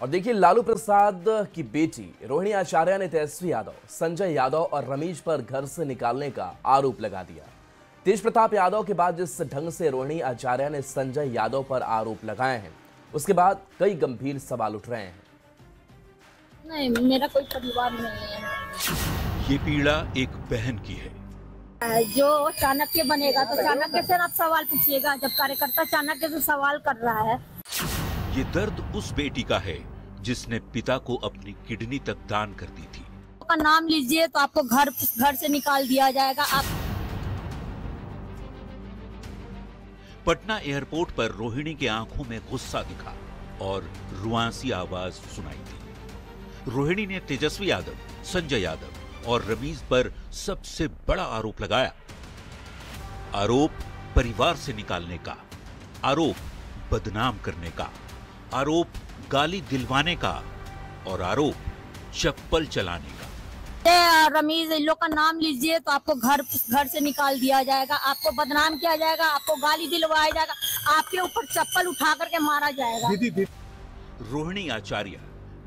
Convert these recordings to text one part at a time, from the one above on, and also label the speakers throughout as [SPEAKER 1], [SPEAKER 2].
[SPEAKER 1] और देखिए, लालू प्रसाद की बेटी रोहिणी आचार्य ने तेजस्वी यादव, संजय यादव और रमीज पर घर से निकालने का आरोप लगा दिया। तेज प्रताप यादव के बाद जिस ढंग से रोहिणी आचार्य ने संजय यादव पर आरोप लगाए हैं, उसके बाद कई गंभीर सवाल उठ रहे हैं।
[SPEAKER 2] नहीं, मेरा कोई परिवार नहीं है।
[SPEAKER 3] ये पीड़ा एक बहन की है।
[SPEAKER 2] जो चाणक्य बनेगा तो चाणक्य से आप सवाल पूछिएगा, जब कार्यकर्ता चाणक्य से सवाल कर रहा है।
[SPEAKER 3] ये दर्द उस बेटी का है जिसने पिता को अपनी किडनी तक दान कर दी थी।
[SPEAKER 2] का नाम लीजिए तो आपको घर से निकाल दिया जाएगा। आप
[SPEAKER 3] पटना एयरपोर्ट पर रोहिणी के आंखों में गुस्सा दिखा और रुआंसी आवाज सुनाई दी। रोहिणी ने तेजस्वी यादव, संजय यादव और रमीज पर सबसे बड़ा आरोप लगाया। आरोप परिवार से निकालने का, आरोप बदनाम करने का, आरोप गाली दिलवाने का और आरोप चप्पल चलाने का।
[SPEAKER 2] रमीज, इन लोग का नाम लीजिए तो आपको घर से निकाल दिया जाएगा, आपको बदनाम किया जाएगा, आपको गाली दिलवाया जाएगा, आपके ऊपर चप्पल उठा करके मारा जाएगा।
[SPEAKER 3] रोहिणी आचार्य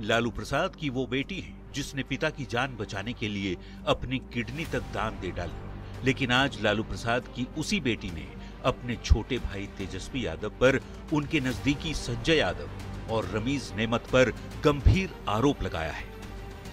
[SPEAKER 3] लालू प्रसाद की वो बेटी है जिसने पिता की जान बचाने के लिए अपनी किडनी तक दान दे डाली। लेकिन आज लालू प्रसाद की उसी बेटी ने अपने छोटे भाई तेजस्वी यादव पर, उनके नजदीकी संजय यादव और रमीज नेमत पर गंभीर आरोप लगाया है।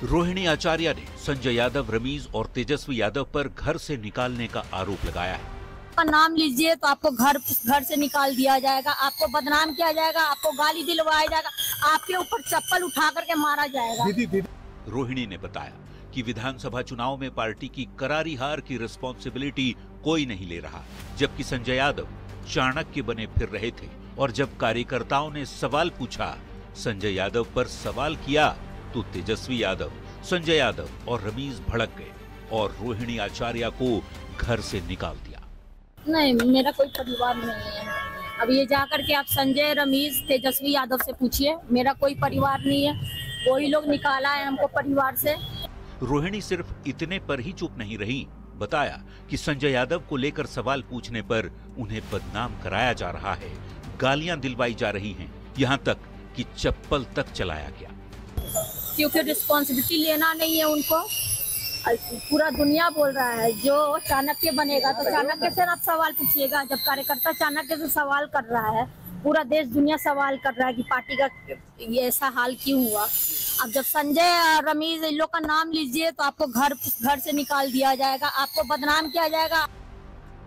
[SPEAKER 3] रोहिणी आचार्य ने संजय यादव, रमीज और तेजस्वी यादव पर घर से निकालने का आरोप लगाया है।
[SPEAKER 2] का नाम लीजिए तो आपको घर से निकाल दिया जाएगा, आपको बदनाम किया जाएगा, आपको गाली दिलवाया जाएगा, आपके ऊपर चप्पल उठा करके मारा जाएगा।
[SPEAKER 3] रोहिणी ने बताया कि विधानसभा चुनाव में पार्टी की करारी हार की रिस्पॉन्सिबिलिटी कोई नहीं ले रहा, जबकि संजय यादव चाणक्य बने फिर रहे थे। और जब कार्यकर्ताओं ने सवाल पूछा, संजय यादव पर सवाल किया, तो तेजस्वी यादव, संजय यादव और रमीज भड़क गए और रोहिणी आचार्य को घर से निकाल दिया।
[SPEAKER 2] नहीं, मेरा कोई परिवार नहीं है। अब ये जाकर के आप संजय, रमीज, तेजस्वी यादव से पूछिए, मेरा कोई परिवार नहीं है। वही लोग निकाला है हमको परिवार से।
[SPEAKER 3] रोहिणी सिर्फ इतने पर ही चुप नहीं रही, बताया कि संजय यादव को लेकर सवाल पूछने पर उन्हें बदनाम कराया जा रहा है, गालियां दिलवाई जा रही हैं, यहां तक कि चप्पल तक चलाया गया।
[SPEAKER 2] क्योंकि रिस्पॉन्सिबिलिटी लेना नहीं है उनको। पूरा दुनिया बोल रहा है जो चाणक्य बनेगा तो चाणक्य से आप सवाल पूछिएगा, जब कार्यकर्ता चाणक्य से सवाल कर रहा है, पूरा देश दुनिया सवाल कर रहा है कि पार्टी का ये ऐसा हाल क्यों हुआ। अब जब संजय, रमीज, इन लोग का नाम लीजिए तो आपको घर से निकाल दिया जाएगा, आपको बदनाम किया जाएगा।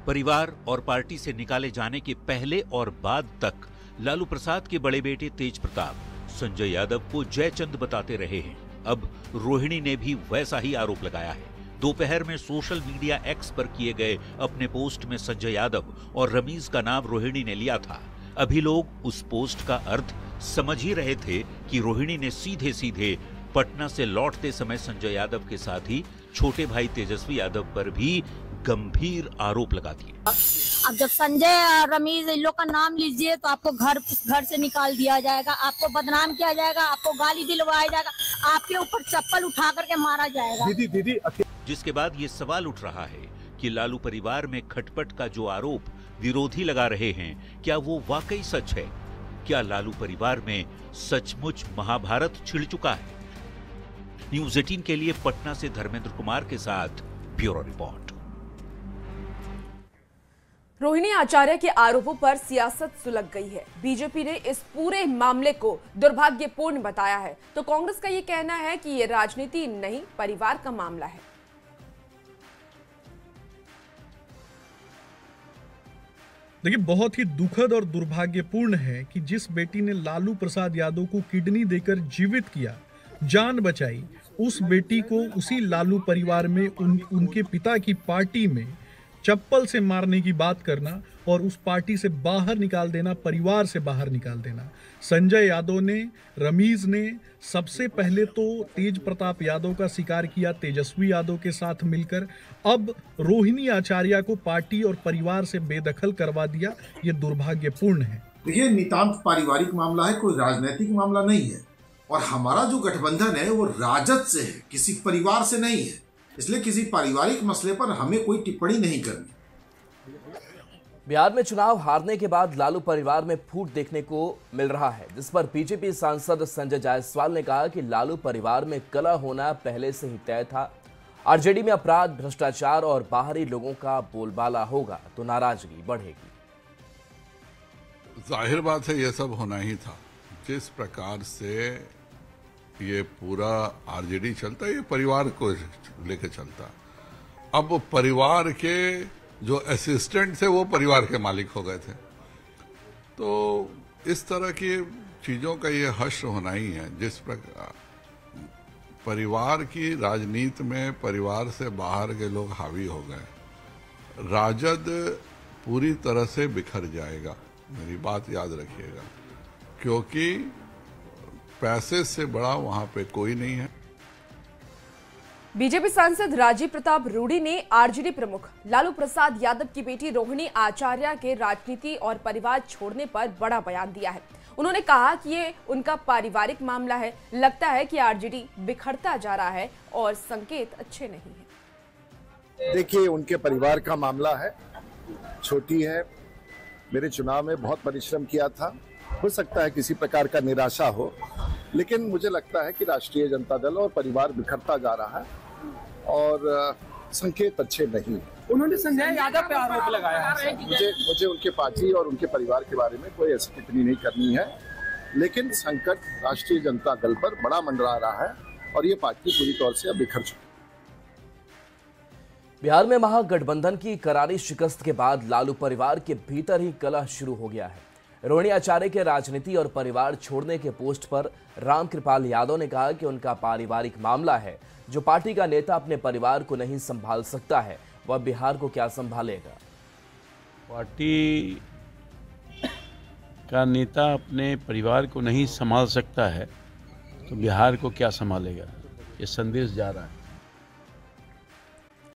[SPEAKER 3] परिवार और पार्टी से निकाले जाने के पहले और बाद तक लालू प्रसाद के बड़े बेटे तेज प्रताप संजय यादव को जयचंद बताते रहे हैं। अब रोहिणी ने भी वैसा ही आरोप लगाया है। दोपहर में सोशल मीडिया एक्स पर किए गए अपने पोस्ट में संजय यादव और रमीज का नाम रोहिणी ने लिया था। अभी लोग उस पोस्ट का अर्थ समझ ही रहे थे कि रोहिणी ने सीधे सीधे पटना से लौटते समय संजय यादव के साथ ही छोटे भाई तेजस्वी यादव पर भी गंभीर आरोप लगा दिए।
[SPEAKER 2] अब जब संजय, रमीज, इन लोग का नाम लीजिए तो आपको घर से निकाल दिया जाएगा, आपको बदनाम किया जाएगा, आपको गाली दिलवाया जाएगा, आपके ऊपर चप्पल उठा करके मारा जाएगा।
[SPEAKER 3] जिसके बाद ये सवाल उठ रहा है कि लालू परिवार में खटपट का जो आरोप विरोधी लगा रहे हैं, क्या वो वाकई सच है? क्या लालू परिवार में सचमुच महाभारत छिड़ चुका है? न्यूज़ 18 के लिए पटना से धर्मेंद्र कुमार के साथ ब्यूरो रिपोर्ट।
[SPEAKER 4] रोहिणी आचार्य के आरोपों पर सियासत सुलग गई है। बीजेपी ने इस पूरे मामले को दुर्भाग्यपूर्ण बताया है, तो कांग्रेस का ये कहना है कि ये राजनीति नहीं, परिवार का मामला है।
[SPEAKER 5] देखिए, बहुत ही दुखद और दुर्भाग्यपूर्ण है कि जिस बेटी ने लालू प्रसाद यादव को किडनी देकर जीवित किया, जान बचाई, उस बेटी को उसी लालू परिवार में उनके पिता की पार्टी में चप्पल से मारने की बात करना और उस पार्टी से बाहर निकाल देना, परिवार से बाहर निकाल देना। संजय यादव ने, रमीज ने सबसे पहले तो तेज प्रताप यादव का शिकार किया तेजस्वी यादव के साथ मिलकर, अब रोहिणी आचार्य को पार्टी और परिवार से बेदखल करवा दिया। ये दुर्भाग्यपूर्ण है।
[SPEAKER 6] देखिए, नितांत पारिवारिक मामला है, कोई राजनीतिक मामला नहीं है। और हमारा जो गठबंधन है वो राजद से है, किसी परिवार से नहीं है। इसलिए किसी पारिवारिक मसले पर हमें कोई टिप्पणी नहीं करनी।
[SPEAKER 1] बिहार में चुनाव हारने के बाद लालू परिवार में फूट देखने को मिल रहा है, जिस पर बीजेपी सांसद संजय जायसवाल ने कहा कि लालू परिवार में कलह होना पहले से ही तय था। आरजेडी में अपराध, भ्रष्टाचार और बाहरी लोगों का बोलबाला होगा तो नाराजगी बढ़ेगी।
[SPEAKER 7] जाहिर बात है, यह सब होना ही था। जिस प्रकार से ये पूरा आरजेडी चलता है, ये परिवार को लेकर चलता। अब परिवार के जो असिस्टेंट थे वो परिवार के मालिक हो गए थे, तो इस तरह की चीजों का ये हश्र होना ही है। जिस प्रकार परिवार की राजनीति में परिवार से बाहर के लोग हावी हो गए, राजद पूरी तरह से बिखर जाएगा। मेरी बात याद रखिएगा, क्योंकि पैसे से बड़ा वहां पे कोई नहीं है।
[SPEAKER 4] बीजेपी सांसद राजीव प्रताप रूडी ने आरजेडी प्रमुख लालू प्रसाद यादव की बेटी रोहिणी आचार्य के राजनीति और परिवार छोड़ने पर बड़ा बयान दिया है। उन्होंने कहा कि ये उनका पारिवारिक मामला है। लगता है कि आरजेडी बिखरता जा रहा है और संकेत अच्छे नहीं है।
[SPEAKER 8] देखिए, उनके परिवार का मामला है, छोटी है। मेरे चुनाव में बहुत परिश्रम किया था। हो सकता है किसी प्रकार का निराशा हो, लेकिन मुझे लगता है कि राष्ट्रीय जनता दल और परिवार बिखरता जा रहा है और संकेत अच्छे नहीं।
[SPEAKER 9] उन्होंने संजय यादव पे आरोप लगाया है।
[SPEAKER 8] मुझे उनके पार्टी और उनके परिवार के बारे में कोई ऐसी टिप्पणी नहीं करनी है, लेकिन संकट राष्ट्रीय जनता दल पर बड़ा मंडरा रहा है और ये पार्टी पूरी तौर से अब बिखर चुकी है।
[SPEAKER 1] बिहार में महागठबंधन की करारी शिकस्त के बाद लालू परिवार के भीतर ही कलह शुरू हो गया है। रोहिणी आचार्य के राजनीति और परिवार छोड़ने के पोस्ट पर रामकृपाल यादव ने कहा कि उनका पारिवारिक मामला है। जो पार्टी का नेता अपने परिवार को नहीं संभाल सकता है, वह बिहार को क्या संभालेगा।
[SPEAKER 10] पार्टी का नेता अपने परिवार को नहीं संभाल सकता है तो बिहार को क्या संभालेगा, ये संदेश जा रहा है।